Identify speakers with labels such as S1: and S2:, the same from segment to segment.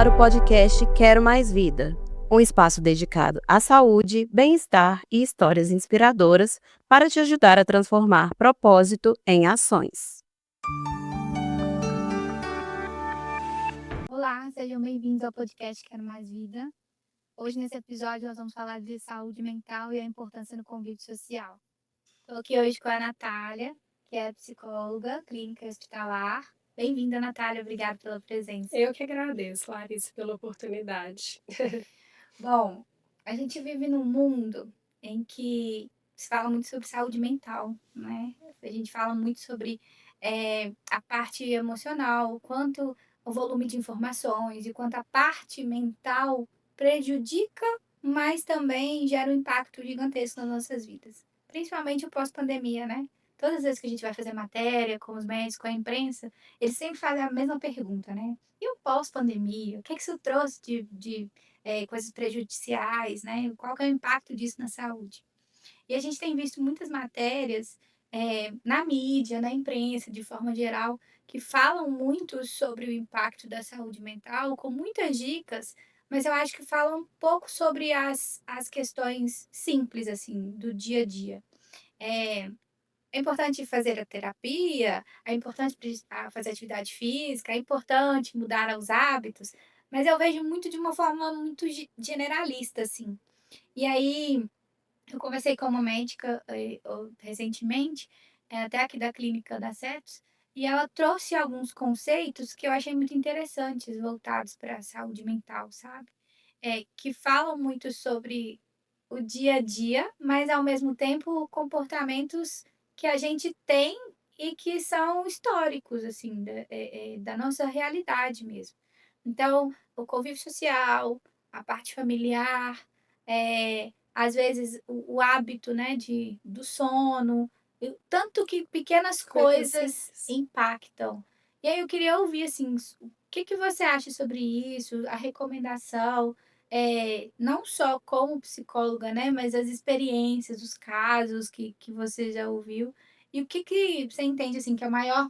S1: ar o podcast Quero Mais Vida, um espaço dedicado à saúde, bem-estar e histórias inspiradoras para te ajudar a transformar propósito em ações.
S2: Olá, sejam bem-vindos ao podcast Quero Mais Vida. Hoje, nesse episódio, nós vamos falar de saúde mental e a importância no convívio social. Estou aqui hoje com a Natália, que é psicóloga clínica hospitalar. Bem-vinda, Natália, obrigada pela presença.
S3: Eu que agradeço, Larissa, pela oportunidade.
S2: Bom, a gente vive num mundo em que se fala muito sobre saúde mental, né? A gente fala muito sobre a parte emocional, quanto o volume de informações e quanto a parte mental prejudica, mas também gera um impacto gigantesco nas nossas vidas. Principalmente o pós-pandemia, né? Todas as vezes que a gente vai fazer matéria com os médicos, com a imprensa, eles sempre fazem a mesma pergunta, né? E o pós-pandemia? O que isso trouxe de coisas prejudiciais, né? Qual que é o impacto disso na saúde? E a gente tem visto muitas matérias na mídia, na imprensa, de forma geral, que falam muito sobre o impacto da saúde mental, com muitas dicas, mas eu acho que falam um pouco sobre as questões simples, assim, do dia a dia. É importante fazer a terapia, é importante fazer atividade física, é importante mudar os hábitos, mas eu vejo muito de uma forma muito generalista, assim. E aí, eu conversei com uma médica recentemente, até aqui da clínica da Cetos, e ela trouxe alguns conceitos que eu achei muito interessantes, voltados para a saúde mental, sabe? Que falam muito sobre o dia a dia, mas ao mesmo tempo comportamentos que a gente tem e que são históricos, assim, da nossa realidade mesmo. Então, o convívio social, a parte familiar, às vezes o hábito, né, do sono, tanto que pequenas coisas impactam. E aí eu queria ouvir, assim, o que que você acha sobre isso, a recomendação, não só como psicóloga, né, mas as experiências, os casos que você já ouviu. E o que que você entende, assim, que é o maior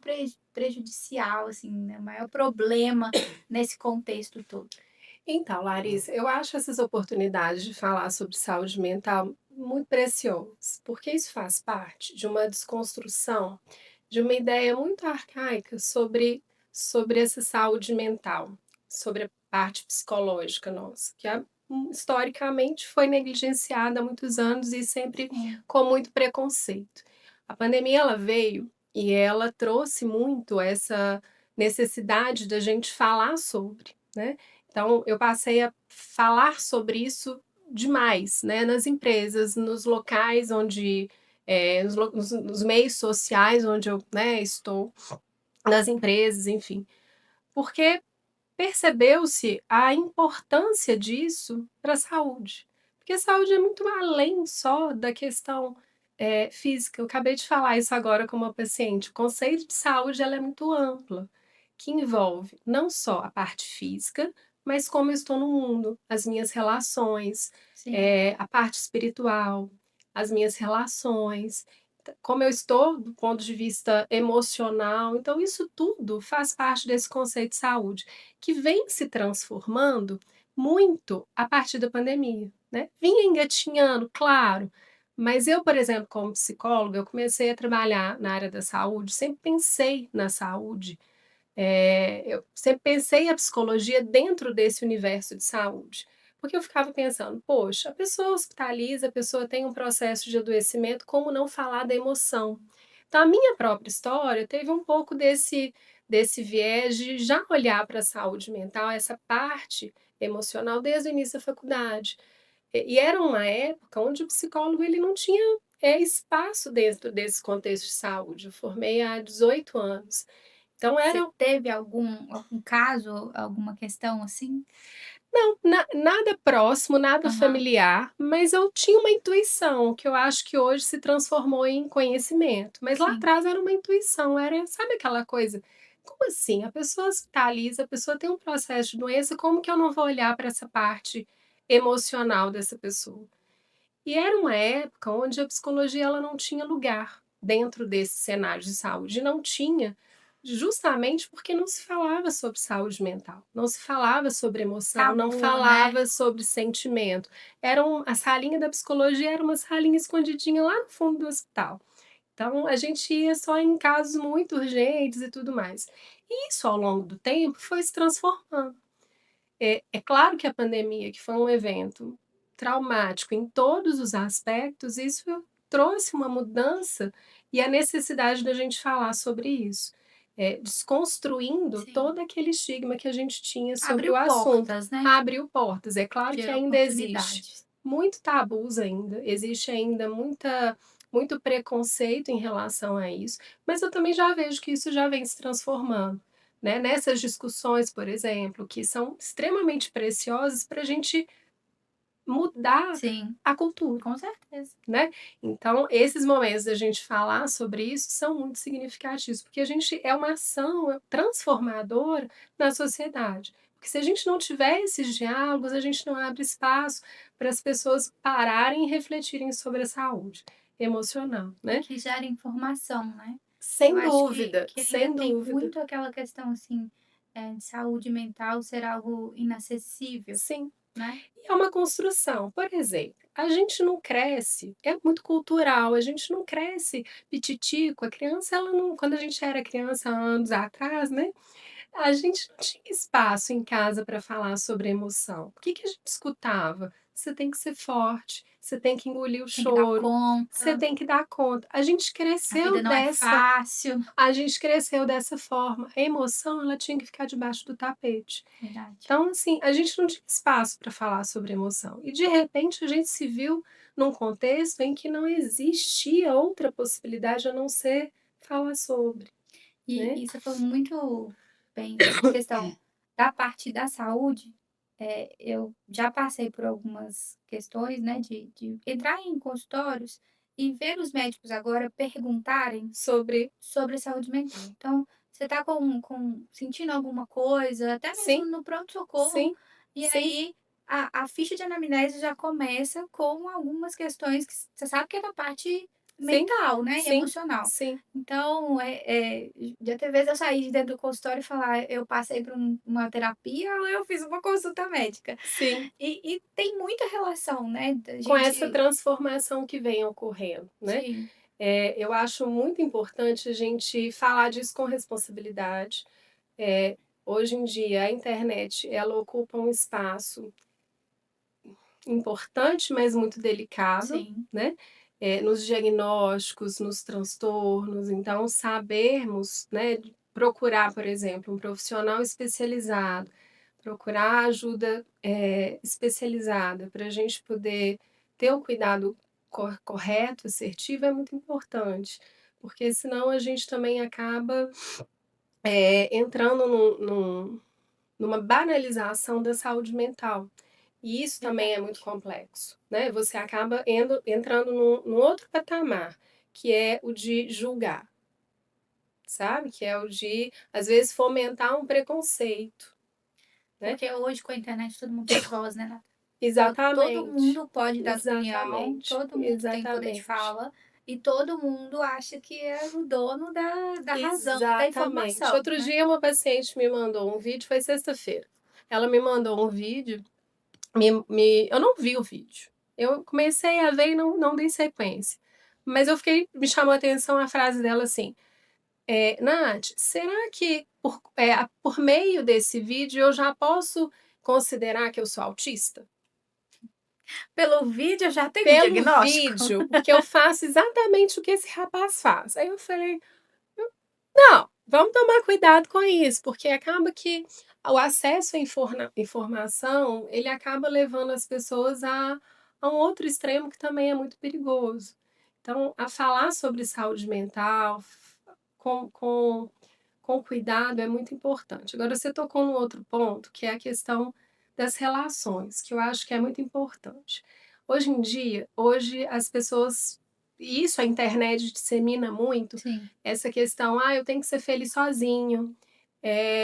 S2: prejudicial, assim, né, o maior problema nesse contexto todo?
S3: Então, Larissa, eu acho essas oportunidades de falar sobre saúde mental muito preciosas, porque isso faz parte de uma desconstrução de uma ideia muito arcaica sobre essa saúde mental, sobre a parte psicológica nossa, que historicamente foi negligenciada há muitos anos e sempre
S2: Sim.
S3: com muito preconceito. A pandemia ela veio e ela trouxe muito essa necessidade da gente falar sobre, né? Então, eu passei a falar sobre isso demais, né, nas empresas, nos locais onde, nos meios sociais onde eu, né, estou, nas empresas, enfim, porque percebeu-se a importância disso para a saúde, porque a saúde é muito além só da questão física. Eu acabei de falar isso agora com uma paciente. O conceito de saúde ela é muito ampla, que envolve não só a parte física, mas como eu estou no mundo, as minhas relações,
S2: Sim.
S3: a parte espiritual, as minhas relações, como eu estou do ponto de vista emocional. Então, isso tudo faz parte desse conceito de saúde, que vem se transformando muito a partir da pandemia, né? Vinha engatinhando, claro, mas eu, por exemplo, como psicóloga, eu comecei a trabalhar na área da saúde, sempre pensei na saúde, eu sempre pensei a psicologia dentro desse universo de saúde, porque eu ficava pensando, poxa, a pessoa hospitaliza, a pessoa tem um processo de adoecimento, como não falar da emoção? Então, a minha própria história teve um pouco desse viés de já olhar para a saúde mental, essa parte emocional, desde o início da faculdade. E era uma época onde o psicólogo ele não tinha espaço dentro desse contexto de saúde. Eu formei há 18 anos. Então
S2: Você
S3: era
S2: teve algum caso, alguma questão assim?
S3: não, nada próximo, nada
S2: Aham.
S3: familiar, mas eu tinha uma intuição que eu acho que hoje se transformou em conhecimento. Mas lá
S2: Sim.
S3: atrás era uma intuição, era, sabe aquela coisa? Como assim? A pessoa hospitaliza, a pessoa tem um processo de doença, como que eu não vou olhar para essa parte emocional dessa pessoa? E era uma época onde a psicologia ela não tinha lugar dentro desse cenário de saúde, não tinha, justamente porque não se falava sobre saúde mental, não se falava sobre emoção, não
S2: Tabu, né?
S3: falava sobre sentimento. A salinha da psicologia era uma salinha escondidinha lá no fundo do hospital. Então, a gente ia só em casos muito urgentes e tudo mais. E isso, ao longo do tempo, foi se transformando. É claro que a pandemia, que foi um evento traumático em todos os aspectos, isso trouxe uma mudança e a necessidade da gente falar sobre isso, desconstruindo
S2: Sim.
S3: todo aquele estigma que a gente tinha sobre
S2: Abriu
S3: o assunto.
S2: portas, né?
S3: Abriu portas. É claro que
S2: Gerou
S3: ainda existe
S2: oportunidades.
S3: muito tabus ainda, existe ainda muito preconceito em relação a isso, mas eu também já vejo que isso já vem se transformando, né? Nessas discussões, por exemplo, que são extremamente preciosas para a gente mudar
S2: Sim,
S3: a cultura,
S2: com certeza.
S3: né? Então, esses momentos da gente falar sobre isso são muito significativos, porque a gente é uma ação transformadora na sociedade. Porque se a gente não tiver esses diálogos, a gente não abre espaço para as pessoas pararem e refletirem sobre a saúde emocional,
S2: E
S3: né?
S2: que gera informação, né? Eu
S3: Sem
S2: acho
S3: dúvida,
S2: que ainda
S3: sem
S2: tem
S3: dúvida.
S2: muito aquela questão, assim, de saúde mental ser algo inacessível,
S3: Sim.
S2: né?
S3: E é uma construção. Por exemplo, a gente não cresce, é muito cultural, a gente não cresce pititico. A criança, ela não, quando a gente era criança, há anos atrás, né? A gente não tinha espaço em casa para falar sobre emoção. O que que a gente escutava? Você tem que ser forte, você tem que engolir o
S2: Tem que dar
S3: choro, você
S2: conta,
S3: tem que dar conta.
S2: a vida não é fácil.
S3: A gente cresceu dessa forma. A emoção, ela tinha que ficar debaixo do tapete.
S2: Verdade.
S3: Então, assim, a gente não tinha espaço para falar sobre emoção. E, de repente, a gente se viu num contexto em que não existia outra possibilidade a não ser falar sobre, né?
S2: E você falou muito bem dessa questão da parte da saúde. Eu já passei por algumas questões, né, de entrar em consultórios e ver os médicos agora perguntarem sobre saúde mental. Então, você está sentindo alguma coisa, até mesmo
S3: Sim,
S2: no pronto-socorro,
S3: sim,
S2: e
S3: sim,
S2: aí a ficha de anamnese já começa com algumas questões que você sabe que é da parte
S3: sim,
S2: mental, né, e
S3: sim,
S2: emocional.
S3: sim,
S2: Então, já teve vezes eu sair de dentro do consultório e falar: "Eu passei por uma terapia ou eu fiz uma consulta médica".
S3: sim.
S2: E tem muita relação, né, da
S3: Com essa
S2: gente.
S3: transformação que vem ocorrendo, né?
S2: Sim,
S3: Eu acho muito importante a gente falar disso com responsabilidade. É, hoje em dia, a internet, ela ocupa um espaço importante, mas muito delicado,
S2: sim.
S3: né? Nos diagnósticos, nos transtornos. Então, sabermos, né, procurar, por exemplo, um profissional especializado, procurar ajuda especializada para a gente poder ter o cuidado correto, assertivo, é muito importante, porque senão a gente também acaba entrando numa banalização da saúde mental. E isso também é muito
S2: Verdade.
S3: complexo, né? Você acaba entrando num outro patamar, que é o de julgar, sabe? Que é o de, às vezes, fomentar um preconceito, né?
S2: Porque hoje com a internet todo mundo tem voz, né, Nata? Todo
S3: Exatamente,
S2: mundo pode dar opinião,
S3: exatamente,
S2: todo mundo tem poder de
S3: exatamente,
S2: fala e todo mundo acha que é o dono da razão e da
S3: exatamente.
S2: informação,
S3: Outro
S2: né?
S3: dia, uma paciente me mandou um vídeo, foi sexta-feira. Ela me mandou um vídeo, eu não vi o vídeo. Eu comecei a ver e não dei sequência. Mas me chamou a atenção a frase dela assim: Nath, será que por meio desse vídeo eu já posso considerar que eu sou autista?
S2: Pelo vídeo já tem um
S3: Pelo
S2: diagnóstico?
S3: vídeo, porque eu faço exatamente o que esse rapaz faz. Aí eu falei, não, vamos tomar cuidado com isso, porque acaba que o acesso à informação, ele acaba levando as pessoas a um outro extremo que também é muito perigoso. Então, a falar sobre saúde mental com, com, com cuidado é muito importante. Agora, você tocou num outro ponto, que é a questão das relações, que eu acho que é muito importante. Hoje em dia, hoje as pessoas, e isso a internet dissemina muito,
S2: Sim.
S3: essa questão, eu tenho que ser feliz sozinho,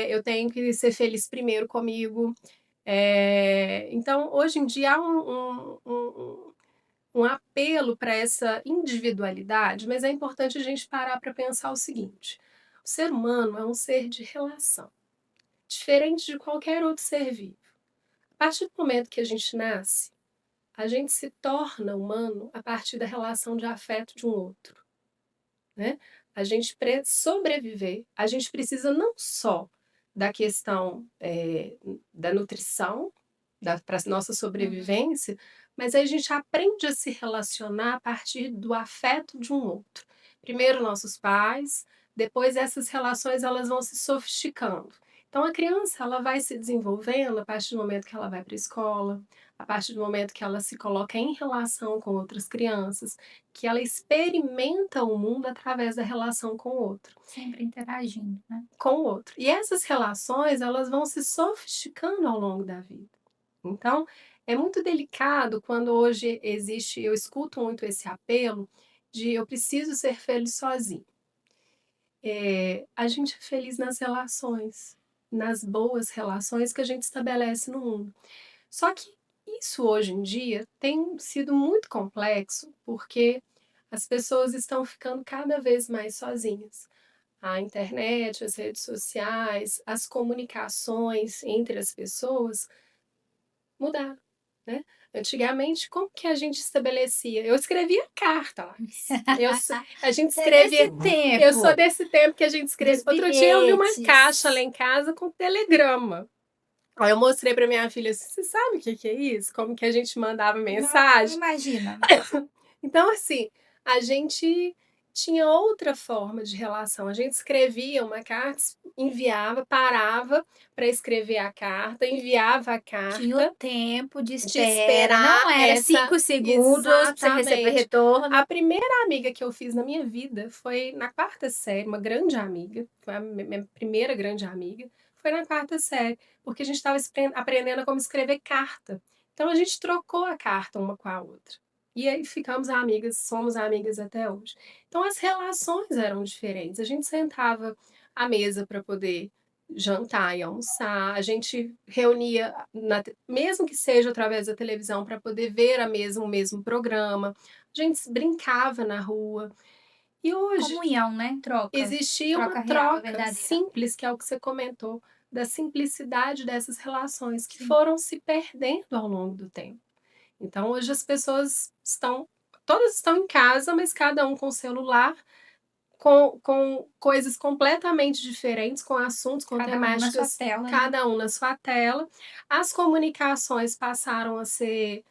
S3: eu tenho que ser feliz primeiro comigo. Então, hoje em dia há um apelo para essa individualidade, mas é importante a gente parar para pensar o seguinte: O ser humano é um ser de relação, diferente de qualquer outro ser vivo. A partir do momento que a gente nasce, a gente se torna humano a partir da relação de afeto de um outro, né? A gente, para sobreviver, a gente precisa não só da questão da nutrição, para a nossa sobrevivência, mas aí a gente aprende a se relacionar a partir do afeto de um outro. Primeiro nossos pais, depois essas relações elas vão se sofisticando. Então a criança ela vai se desenvolvendo a partir do momento que ela vai para a escola, a partir do momento que ela se coloca em relação com outras crianças, que ela experimenta o mundo através da relação com o outro.
S2: Sempre interagindo, né?
S3: Com o outro. E essas relações elas vão se sofisticando ao longo da vida. Então, é muito delicado quando hoje existe, eu escuto muito esse apelo de eu preciso ser feliz sozinho. A gente é feliz nas relações, nas boas relações que a gente estabelece no mundo. Só que isso hoje em dia tem sido muito complexo porque as pessoas estão ficando cada vez mais sozinhas. A internet, as redes sociais, as comunicações entre as pessoas mudaram, né? Antigamente, como que a gente estabelecia? Eu escrevia carta lá. A gente escrevia.
S2: tempo.
S3: Eu sou desse tempo que a gente escrevia.
S2: Dos
S3: Outro dia eu vi uma
S2: bilhetes.
S3: caixa lá em casa com telegrama. Aí eu mostrei para minha filha, você sabe o que é isso? Como que a gente mandava mensagem?
S2: Não imagina.
S3: Então, assim, a gente tinha outra forma de relação. A gente escrevia uma carta, enviava, parava para escrever a carta, enviava a carta.
S2: Tinha o tempo de espera.
S3: esperar
S2: Não era
S3: essa-
S2: 5 segundos para você receber
S3: Exatamente.
S2: retorno.
S3: A primeira amiga que eu fiz na minha vida foi na 4ª série, uma grande amiga, foi a minha primeira grande amiga, foi na 4ª série, porque a gente estava aprendendo como escrever carta. Então a gente trocou a carta uma com a outra. E aí ficamos amigas, somos amigas até hoje. Então as relações eram diferentes. A gente sentava à mesa para poder jantar e almoçar, a gente reunia, mesmo que seja através da televisão, para poder ver o mesmo programa, a gente brincava na rua. E hoje
S2: Comunhão, né? Troca.
S3: existia
S2: Troca
S3: uma
S2: real,
S3: troca
S2: verdadeira.
S3: simples, que é o que você comentou, da simplicidade dessas relações que
S2: Sim.
S3: foram se perdendo ao longo do tempo. Então hoje as pessoas todas estão em casa, mas cada um com o celular, com coisas completamente diferentes, com assuntos, com
S2: Cada um na sua
S3: temáticas,
S2: tela, né?
S3: cada um na sua tela. As comunicações passaram a ser.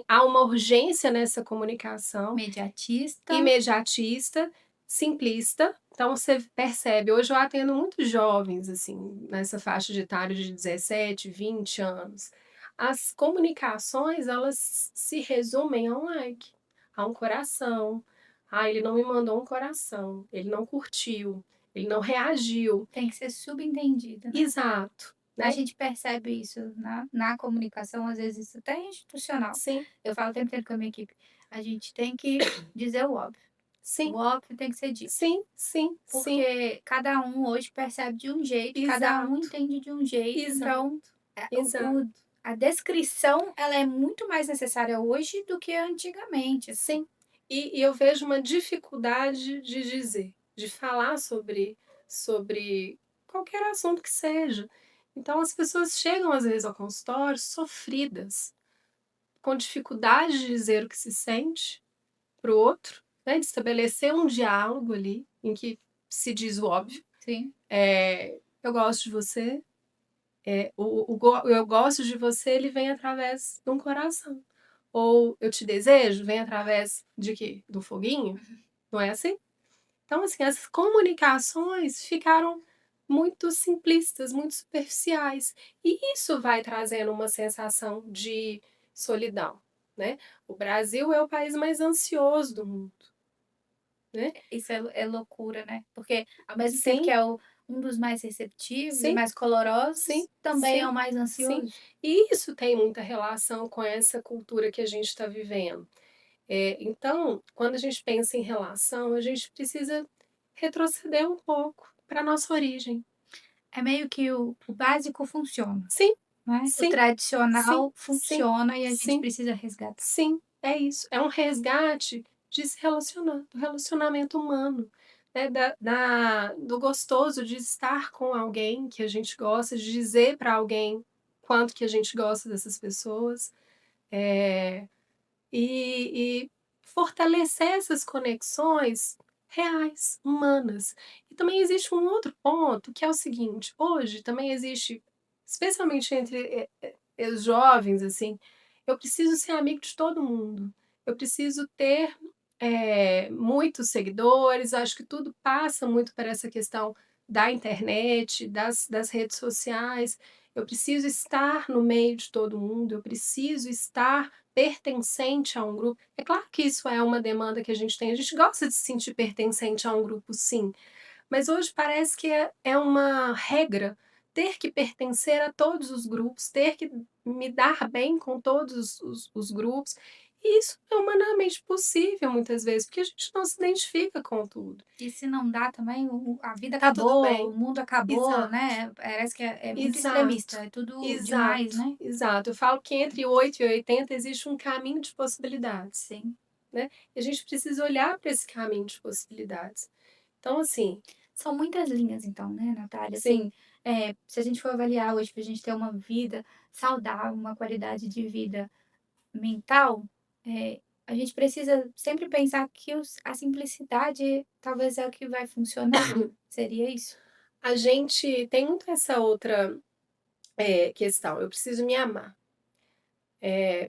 S3: Há uma urgência nessa comunicação,
S2: Imediatista.
S3: imediatista, simplista. Então você percebe, hoje eu atendo muitos jovens, assim, nessa faixa de idade de 17, 20 anos. As comunicações, elas se resumem a um like, a um coração. Ah, ele não me mandou um coração, ele não curtiu, ele não reagiu.
S2: Tem que ser subentendida, né?
S3: Exato.
S2: A gente percebe isso na comunicação, às vezes até institucional.
S3: Sim,
S2: Eu falo o tempo inteiro com a minha equipe. A gente tem que dizer o óbvio.
S3: sim,
S2: O óbvio tem que ser dito.
S3: sim, sim, sim.
S2: Porque cada um hoje percebe de um jeito, cada um
S3: Exato.
S2: entende de um jeito.
S3: Exato.
S2: Então,
S3: Exato.
S2: a descrição ela é muito mais necessária hoje do que antigamente.
S3: Sim. E eu vejo uma dificuldade de dizer, de falar sobre qualquer assunto que seja. Então as pessoas chegam às vezes ao consultório sofridas, com dificuldade de dizer o que se sente para o outro, né? De estabelecer um diálogo ali em que se diz o óbvio.
S2: Sim.
S3: Eu gosto de você. Eu gosto de você, ele vem através de um coração. Ou eu te desejo, vem através de quê? Do foguinho? Não é assim? Então, assim, as comunicações ficaram muito simplistas, muito superficiais. E isso vai trazendo uma sensação de solidão, né? O Brasil é o país mais ansioso do mundo, né?
S2: Isso é loucura, né? Porque ao mesmo
S3: Sim.
S2: tempo que é um dos mais receptivos e
S3: Sim.
S2: mais colorosos,
S3: Sim.
S2: também
S3: Sim.
S2: é o mais ansioso.
S3: E isso tem muita relação com essa cultura que a gente está vivendo. Então, quando a gente pensa em relação, a gente precisa retroceder um pouco para a nossa origem.
S2: É meio que o básico funciona,
S3: Sim,
S2: né?
S3: sim,
S2: O tradicional
S3: sim,
S2: funciona e a gente
S3: sim.
S2: precisa resgatar.
S3: Sim, é isso. É um resgate de se relacionar, do relacionamento humano, né, do gostoso de estar com alguém que a gente gosta, de dizer para alguém quanto que a gente gosta dessas pessoas, eh, e fortalecer essas conexões reais, humanas. E também existe um outro ponto, que é o seguinte: hoje também existe, especialmente entre, os jovens, assim, eu preciso ser amigo de todo mundo, eu preciso ter, muitos seguidores, acho que tudo passa muito por essa questão da internet, das redes sociais, eu preciso estar no meio de todo mundo, eu preciso estar pertencente a um grupo. É claro que isso é uma demanda que a gente gosta de se sentir pertencente a um grupo, sim, mas hoje parece que é uma regra ter que pertencer a todos os grupos, ter que me dar bem com todos os grupos, e isso é humanamente possível muitas vezes, porque a gente não se identifica com tudo.
S2: E se não dá também, a vida
S3: Tá tudo
S2: acabou, o
S3: bem.
S2: mundo acabou,
S3: Exato,
S2: né, parece que é muito extremista,
S3: exato,
S2: é tudo demais,
S3: exato,
S2: né.
S3: exato. Eu falo que entre 8 e 80 existe um caminho de possibilidades,
S2: Sim.
S3: né, e a gente precisa olhar para esse caminho de possibilidades. Então assim,
S2: São muitas linhas então, né, Natália, assim,
S3: sim,
S2: se a gente for avaliar hoje pra gente ter uma vida saudável, uma qualidade de vida mental, a gente precisa sempre pensar que a simplicidade talvez é o que vai funcionar, seria isso?
S3: a gente tem muito essa outra, questão, eu preciso me amar,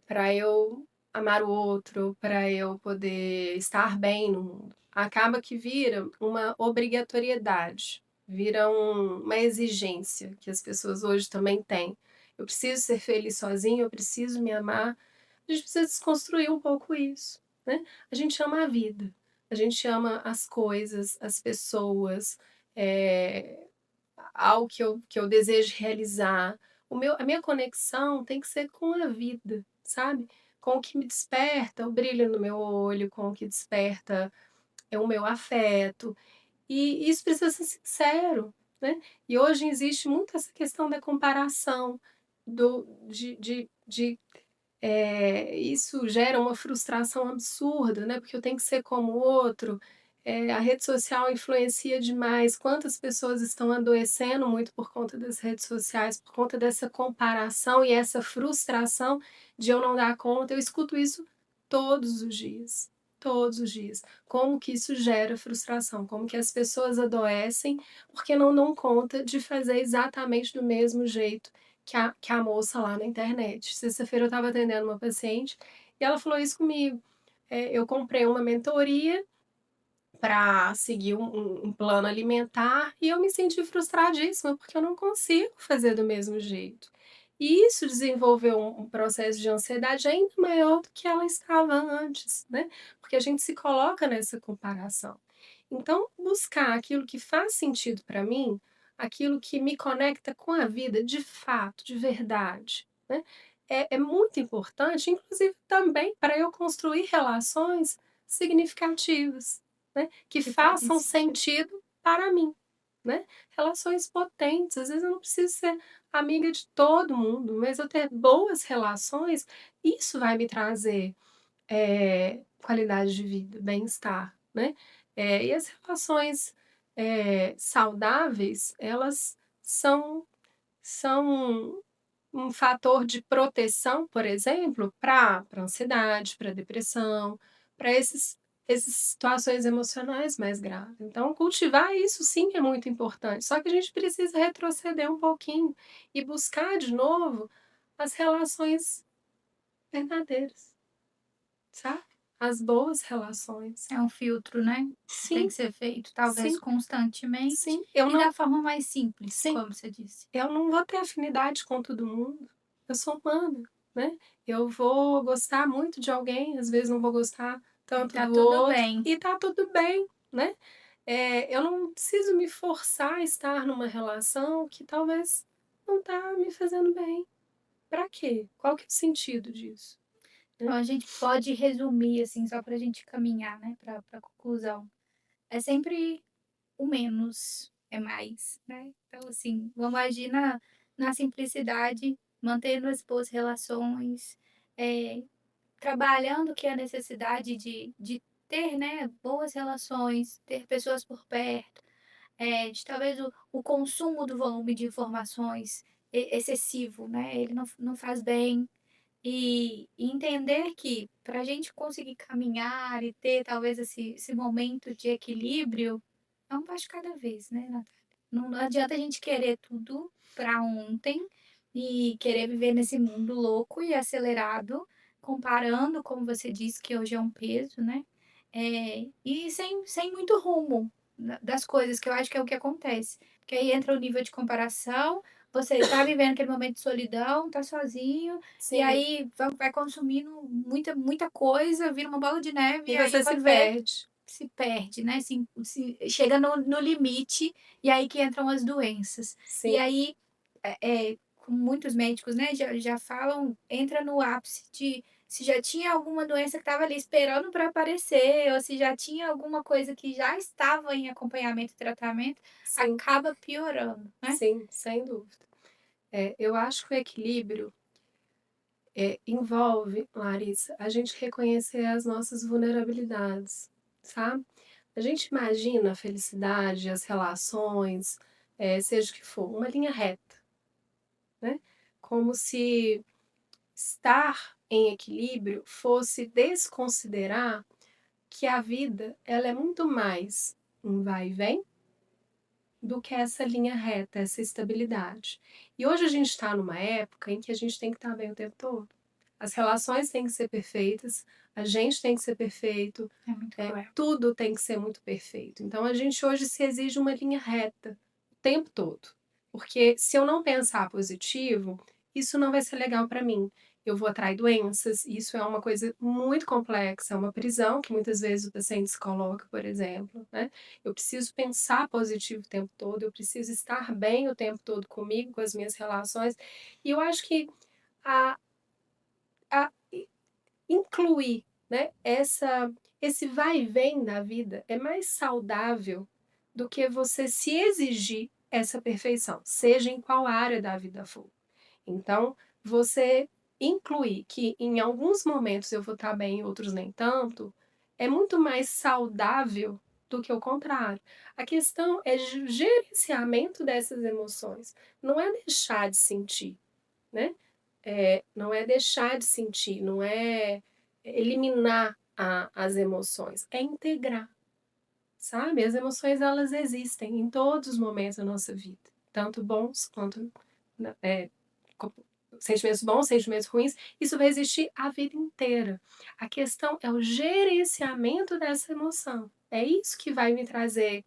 S3: para eu amar o outro, para eu poder estar bem no mundo. Acaba que vira uma obrigatoriedade, vira uma exigência que as pessoas hoje também têm. Eu preciso ser feliz sozinho, eu preciso me amar. A gente precisa desconstruir um pouco isso, né. A gente ama a vida, a gente ama as coisas, as pessoas, eh, algo que eu desejo realizar. A minha conexão tem que ser com a vida, sabe, com o que me desperta o brilho no meu olho, com o que desperta, o meu afeto, e isso precisa ser sincero, né. E hoje existe muito essa questão da comparação, do de isso gera uma frustração absurda, né, porque eu tenho que ser como o outro, a rede social influencia demais, quantas pessoas estão adoecendo muito por conta das redes sociais, por conta dessa comparação e essa frustração de eu não dar conta, eu escuto isso todos os dias, todos os dias. Como que isso gera frustração, como que as pessoas adoecem, porque não dão conta de fazer exatamente do mesmo jeito que a moça lá na internet. Sexta-feira eu estava atendendo uma paciente e ela falou isso comigo. Eu comprei uma mentoria para seguir um plano alimentar e eu me senti frustradíssima, porque eu não consigo fazer do mesmo jeito. E isso desenvolveu um processo de ansiedade ainda maior do que ela estava antes, né, porque a gente se coloca nessa comparação. Então, buscar aquilo que faz sentido para mim, aquilo que me conecta com a vida de fato, de verdade, né, é muito importante, inclusive também para eu construir relações significativas, né, que
S2: Que fazem
S3: façam
S2: sentido.
S3: sentido para mim, né. Relações potentes, às vezes eu não preciso ser amiga de todo mundo, mas eu ter boas relações, isso vai me trazer, qualidade de vida, bem-estar, né. E as relações, saudáveis, elas são um fator de proteção, por exemplo, para ansiedade, para depressão, para esses situações emocionais mais graves. Então cultivar isso sim é muito importante, só que a gente precisa retroceder um pouquinho e buscar de novo as relações verdadeiras, sabe, as boas relações.
S2: É um filtro, né, que tem
S3: Sim,
S2: que ser feito, talvez
S3: sim,
S2: constantemente
S3: sim, eu
S2: e da
S3: não
S2: forma mais simples,
S3: sim.
S2: como você disse.
S3: Eu não vou ter afinidade com todo mundo. Eu sou humana, né. Eu vou gostar muito de alguém, às vezes não vou gostar
S2: E
S3: tanto
S2: tá
S3: do
S2: tudo
S3: outro,
S2: bem.
S3: e tá tudo bem, né. Eu não preciso me forçar a estar numa relação que talvez não tá me fazendo bem. Pra quê? Qual que é o sentido disso,
S2: Então
S3: né.
S2: a gente pode resumir, assim, só pra gente caminhar, né, pra conclusão. É sempre o menos é mais, né. Então, assim, vamos agir na simplicidade, mantendo as boas relações, eh, trabalhando que a necessidade de ter, né, boas relações, ter pessoas por perto, de talvez o consumo do volume de informações excessivo, né, ele não faz bem. E entender que para a gente conseguir caminhar e ter talvez esse momento de equilíbrio, é um passo de cada vez, né, Natália? Não adianta a gente querer tudo para ontem e querer viver nesse mundo louco e acelerado, comparando, como você disse, que hoje é um peso, né? E sem muito rumo das coisas, que eu acho que é o que acontece. Porque aí entra o nível de comparação, você está vivendo aquele momento de solidão, está sozinho, e
S3: Sim,
S2: aí vai consumindo muita coisa, vira uma bola de neve,
S3: e
S2: e aí
S3: você se
S2: quando vê,
S3: perde.
S2: se perde, né? Chega no limite, e aí que entram as doenças.
S3: Sim,
S2: E aí, com muitos médicos, né, já falam, entra no ápice de se já tinha alguma doença que estava ali esperando para aparecer, ou se já tinha alguma coisa que já estava em acompanhamento e tratamento,
S3: sim,
S2: acaba piorando, né?
S3: sim, sem dúvida. Eu acho que o equilíbrio envolve, Larissa, a gente reconhecer as nossas vulnerabilidades, sabe? A gente imagina a felicidade, as relações, seja o que for, uma linha reta, né? Como se estar em equilíbrio fosse desconsiderar que a vida ela é muito mais um vai e vem do que essa linha reta, essa estabilidade. E hoje a gente está numa época em que a gente tem que estar bem o tempo todo. As relações têm que ser perfeitas, a gente tem que ser perfeito,
S2: É muito cruel.
S3: tudo tem que ser muito perfeito. Então a gente hoje se exige uma linha reta o tempo todo. Porque se eu não pensar positivo, isso não vai ser legal para mim. Eu vou atrair doenças, isso é uma coisa muito complexa, é uma prisão que muitas vezes o paciente se coloca, por exemplo, né? Eu preciso pensar positivo o tempo todo, eu preciso estar bem o tempo todo comigo, com as minhas relações. E eu acho que a, a incluir, né, esse vai e vem da vida é mais saudável do que você se exigir essa perfeição, seja em qual área da vida for. Então, você incluir que em alguns momentos eu vou estar bem, em outros nem tanto, é muito mais saudável do que o contrário. A questão é gerenciamento dessas emoções, não é deixar de sentir, né? Não é deixar de sentir, não é eliminar as emoções, é integrar, sabe? As emoções elas existem em todos os momentos da nossa vida, tanto bons quanto né, sentimentos bons, sentimentos ruins, isso vai existir a vida inteira. A questão é o gerenciamento dessa emoção. É isso que vai me trazer,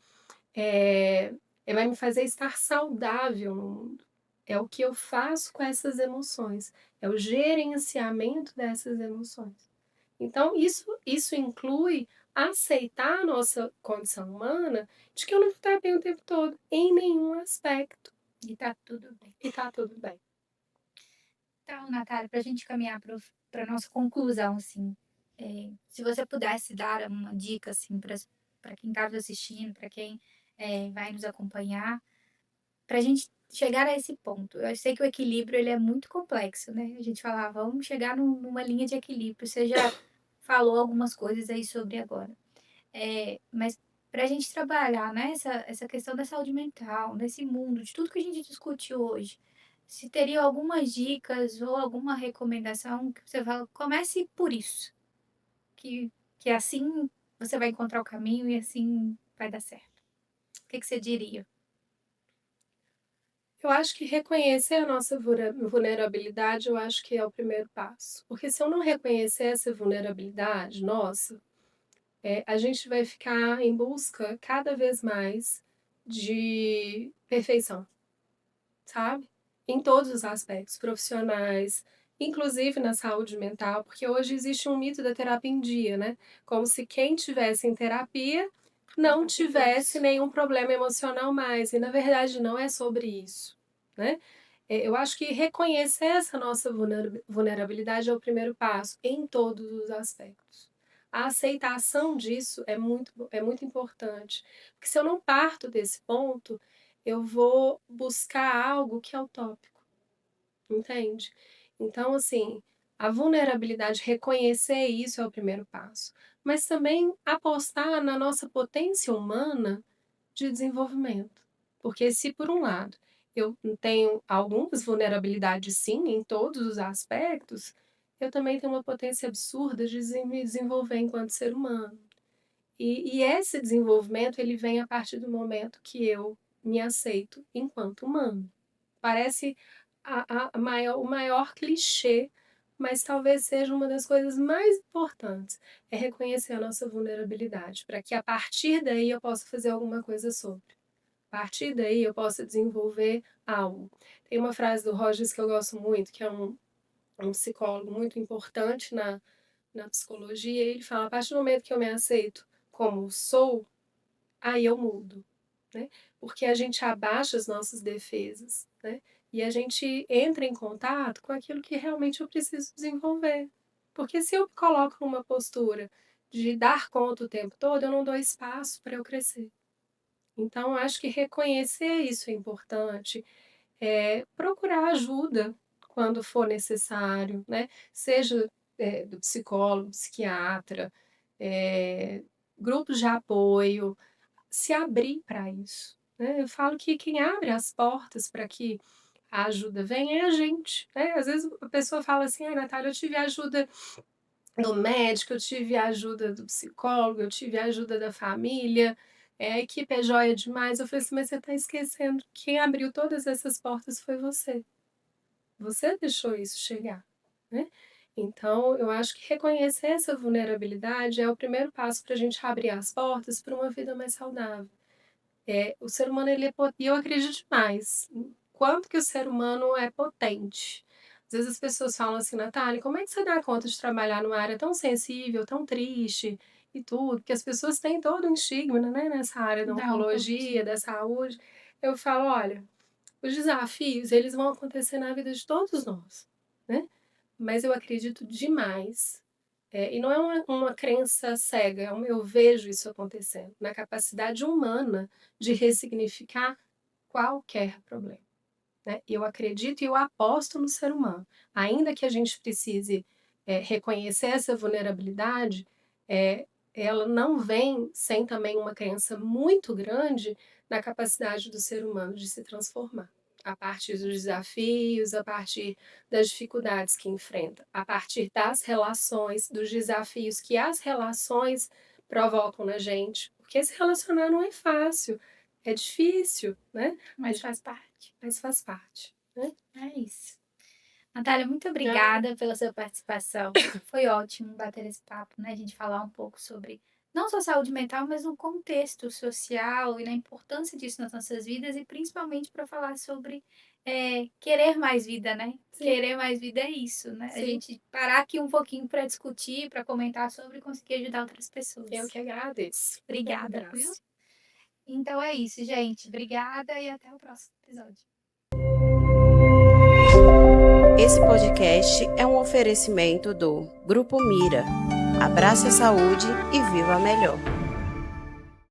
S3: é, vai me fazer estar saudável no mundo. É o que eu faço com essas emoções. É o gerenciamento dessas emoções. Então, isso inclui aceitar a nossa condição humana de que eu não vou estar bem o tempo todo, em nenhum aspecto.
S2: E tá tudo bem.
S3: E tá tudo bem.
S2: Então, Natália, para a gente caminhar para nossa conclusão, assim, se você pudesse dar uma dica, assim, para quem está nos assistindo, para quem vai nos acompanhar, para a gente chegar a esse ponto. Eu sei que o equilíbrio ele é muito complexo, né? A gente fala, vamos chegar numa linha de equilíbrio. Você já falou algumas coisas aí sobre agora. Mas para a gente trabalhar, né, essa questão da saúde mental, nesse mundo, de tudo que a gente discute hoje, se teria algumas dicas ou alguma recomendação que você fala, comece por isso, que assim você vai encontrar o caminho e assim vai dar certo. O que você diria?
S3: Eu acho que reconhecer a nossa vulnerabilidade, eu acho que é o primeiro passo. Porque se eu não reconhecer essa vulnerabilidade, nossa, a gente vai ficar em busca cada vez mais de perfeição, sabe? Em todos os aspectos, profissionais, inclusive na saúde mental, porque hoje existe um mito da terapia em dia, né? Como se quem tivesse em terapia não tivesse nenhum problema emocional mais. E na verdade não é sobre isso, né? Eu acho que reconhecer essa nossa vulnerabilidade é o primeiro passo em todos os aspectos. A aceitação disso é muito importante, porque se eu não parto desse ponto, eu vou buscar algo que é utópico, entende? Então, assim, A vulnerabilidade, reconhecer isso é o primeiro passo, mas também apostar na nossa potência humana de desenvolvimento. Porque se, por um lado, eu tenho algumas vulnerabilidades, sim, em todos os aspectos, eu também tenho uma potência absurda de me desenvolver enquanto ser humano. E esse desenvolvimento, ele vem a partir do momento que eu me aceito enquanto humano. Parece o maior clichê, mas talvez seja uma das coisas mais importantes, é reconhecer a nossa vulnerabilidade, para que a partir daí eu possa fazer alguma coisa sobre. A partir daí eu possa desenvolver algo. Tem uma frase do Rogers que eu gosto muito, que é um psicólogo muito importante na psicologia, e ele fala, a partir do momento que eu me aceito como sou, aí eu mudo, né? Porque a gente abaixa as nossas defesas, né? E a gente entra em contato com aquilo que realmente eu preciso desenvolver. Porque se eu me coloco numa postura de dar conta o tempo todo, eu não dou espaço para eu crescer. Então, eu acho que reconhecer isso é importante, procurar ajuda quando for necessário, né? Seja do psicólogo, psiquiatra, grupos de apoio, se abrir para isso, né? Eu falo que quem abre as portas para que a ajuda venha é a gente, né? Às vezes a pessoa fala assim, ai, Natália, eu tive ajuda do médico, eu tive a ajuda do psicólogo, eu tive a ajuda da família, a equipe é joia demais. Eu falei assim, mas você está esquecendo que quem abriu todas essas portas foi você. Você deixou isso chegar, né? Então, eu acho que reconhecer essa vulnerabilidade é o primeiro passo para a gente abrir as portas para uma vida mais saudável. O ser humano, e eu acredito demais, quanto que o ser humano é potente. Às vezes as pessoas falam assim, Natália, como é que você dá conta de trabalhar numa área tão sensível, tão triste e tudo? Porque as pessoas têm todo um estigma, né, nessa área da oncologia, da saúde. Eu falo, olha, os desafios, eles vão acontecer na vida de todos nós, né? Mas eu acredito demais, e não é uma crença cega, eu vejo isso acontecendo, na capacidade humana de ressignificar qualquer problema, né? Eu acredito e eu aposto no ser humano. Ainda que a gente precise reconhecer essa vulnerabilidade, ela não vem sem também uma crença muito grande na capacidade do ser humano de se transformar. A partir dos desafios, a partir das dificuldades que enfrenta, a partir das relações, dos desafios que as relações provocam na gente. Porque se relacionar não é fácil, é difícil, né?
S2: Mas faz parte.
S3: Mas faz parte, né?
S2: É isso. Natália, muito obrigada pela sua participação. Foi ótimo bater esse papo, né? A gente falar um pouco sobre não só saúde mental, mas no contexto social e na importância disso nas nossas vidas e principalmente para falar sobre querer mais vida, né?
S3: Sim.
S2: Querer mais vida é isso, né?
S3: Sim.
S2: A gente parar aqui um pouquinho para discutir, para comentar sobre e conseguir ajudar outras pessoas.
S3: Eu que agradeço.
S2: Obrigada,
S3: Um abraço.
S2: viu? Então é isso, gente. Obrigada e até o próximo episódio.
S1: Esse podcast é um oferecimento do Grupo Mira. Abrace a saúde e viva melhor.